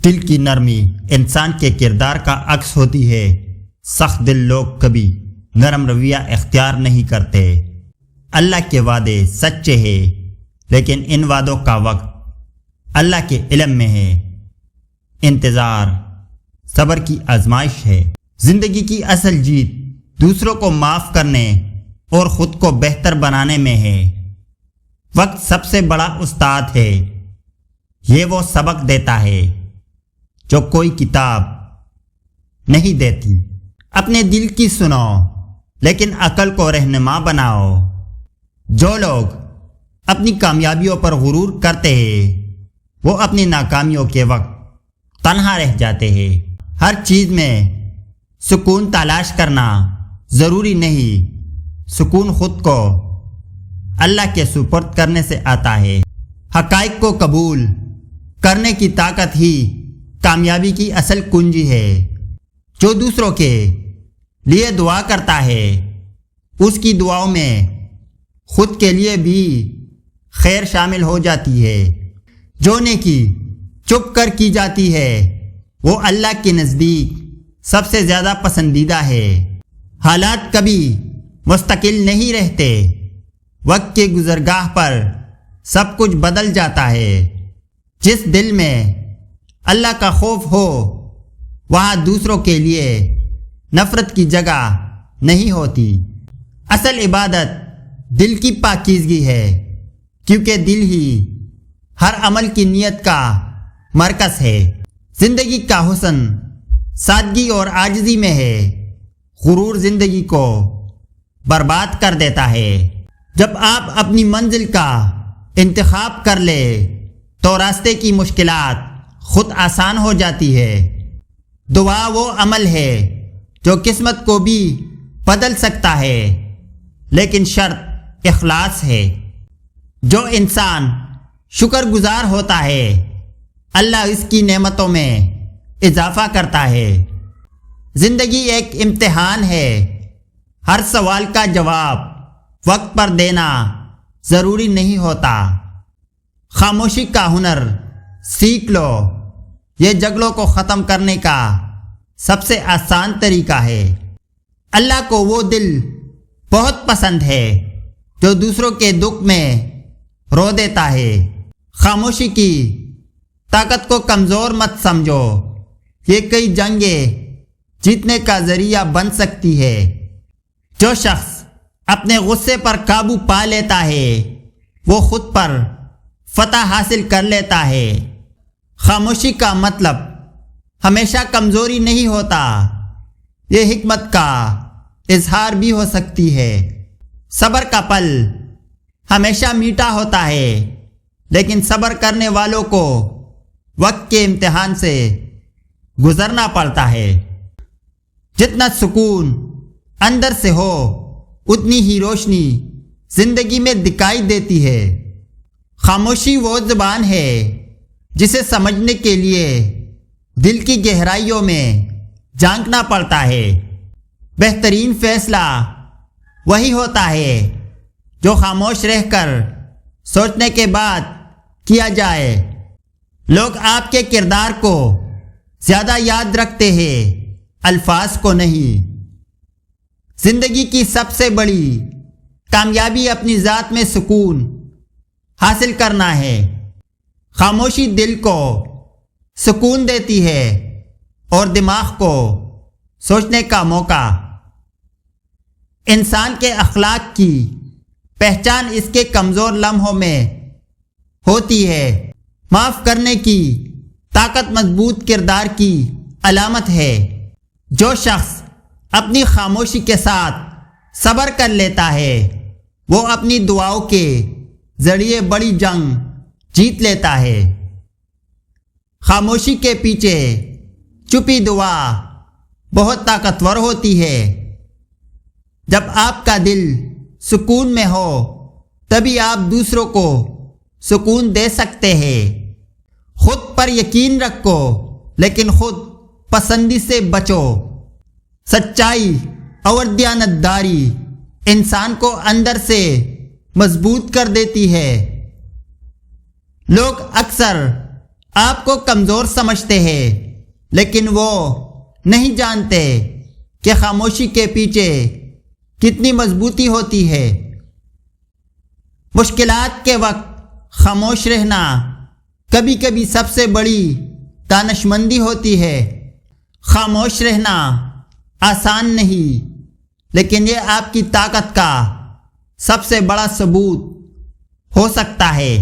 دل کی نرمی انسان کے کردار کا عکس ہوتی ہے۔ سخت دل لوگ کبھی نرم رویہ اختیار نہیں کرتے۔ اللہ کے وعدے سچے ہیں، لیکن ان وعدوں کا وقت اللہ کے علم میں ہے۔ انتظار صبر کی آزمائش ہے۔ زندگی کی اصل جیت دوسروں کو معاف کرنے اور خود کو بہتر بنانے میں ہے۔ وقت سب سے بڑا استاد ہے۔ یہ وہ سبق دیتا ہے جو کوئی کتاب نہیں دیتی۔ اپنے دل کی سنو، لیکن عقل کو رہنما بناؤ۔ جو لوگ اپنی کامیابیوں پر غرور کرتے ہیں وہ اپنی ناکامیوں کے وقت تنہا رہ جاتے ہیں۔ ہر چیز میں سکون تلاش کرنا ضروری نہیں۔ سکون خود کو اللہ کے سپرد کرنے سے آتا ہے۔ حقائق کو قبول کرنے کی طاقت ہی کامیابی کی اصل کنجی ہے۔ جو دوسروں کے لیے دعا کرتا ہے اس کی دعاؤں میں خود کے لیے بھی خیر شامل ہو جاتی ہے۔ جو نیکی چھپ کر کی جاتی ہے وہ اللہ کے نزدیک سب سے زیادہ پسندیدہ ہے۔ حالات کبھی مستقل نہیں رہتے۔ وقت کے گزرگاہ پر سب کچھ بدل جاتا ہے۔ جس دل میں اللہ کا خوف ہو وہاں دوسروں کے لیے نفرت کی جگہ نہیں ہوتی۔ اصل عبادت دل کی پاکیزگی ہے، کیونکہ دل ہی ہر عمل کی نیت کا مرکز ہے۔ زندگی کا حسن سادگی اور عاجزی میں ہے۔ غرور زندگی کو برباد کر دیتا ہے۔ جب آپ اپنی منزل کا انتخاب کر لے تو راستے کی مشکلات خود آسان ہو جاتی ہے۔ دعا وہ عمل ہے جو قسمت کو بھی بدل سکتا ہے، لیکن شرط اخلاص ہے۔ جو انسان شکر گزار ہوتا ہے اللہ اس کی نعمتوں میں اضافہ کرتا ہے۔ زندگی ایک امتحان ہے۔ ہر سوال کا جواب وقت پر دینا ضروری نہیں ہوتا۔ خاموشی کا ہنر سیکھ لو۔ یہ جھگڑوں کو ختم کرنے کا سب سے آسان طریقہ ہے۔ اللہ کو وہ دل بہت پسند ہے جو دوسروں کے دکھ میں رو دیتا ہے۔ خاموشی کی طاقت کو کمزور مت سمجھو، یہ کئی جنگیں جیتنے کا ذریعہ بن سکتی ہے۔ جو شخص اپنے غصے پر قابو پا لیتا ہے وہ خود پر فتح حاصل کر لیتا ہے۔ خاموشی کا مطلب ہمیشہ کمزوری نہیں ہوتا، یہ حکمت کا اظہار بھی ہو سکتی ہے۔ صبر کا پل ہمیشہ میٹھا ہوتا ہے، لیکن صبر کرنے والوں کو وقت کے امتحان سے گزرنا پڑتا ہے۔ جتنا سکون اندر سے ہو اتنی ہی روشنی زندگی میں دکھائی دیتی ہے۔ خاموشی وہ زبان ہے جسے سمجھنے کے لیے دل کی گہرائیوں میں جھانکنا پڑتا ہے۔ بہترین فیصلہ وہی ہوتا ہے جو خاموش رہ کر سوچنے کے بعد کیا جائے۔ لوگ آپ کے کردار کو زیادہ یاد رکھتے ہیں، الفاظ کو نہیں۔ زندگی کی سب سے بڑی کامیابی اپنی ذات میں سکون حاصل کرنا ہے۔ خاموشی دل کو سکون دیتی ہے اور دماغ کو سوچنے کا موقع۔ انسان کے اخلاق کی پہچان اس کے کمزور لمحوں میں ہوتی ہے۔ معاف کرنے کی طاقت مضبوط کردار کی علامت ہے۔ جو شخص اپنی خاموشی کے ساتھ صبر کر لیتا ہے وہ اپنی دعاؤں کے ذریعے بڑی جنگ جیت لیتا ہے۔ خاموشی کے پیچھے چھپی دعا بہت طاقتور ہوتی ہے۔ جب آپ کا دل سکون میں ہو تبھی آپ دوسروں کو سکون دے سکتے ہیں۔ خود پر یقین رکھو لیکن خود پسندی سے بچو۔ سچائی اور دیانتداری انسان کو اندر سے مضبوط کر دیتی ہے۔ لوگ اکثر آپ کو کمزور سمجھتے ہیں، لیکن وہ نہیں جانتے کہ خاموشی کے پیچھے کتنی مضبوطی ہوتی ہے۔ مشکلات کے وقت خاموش رہنا کبھی کبھی سب سے بڑی دانشمندی ہوتی ہے۔ خاموش رہنا آسان نہیں، لیکن یہ آپ کی طاقت کا سب سے بڑا ثبوت ہو سکتا ہے۔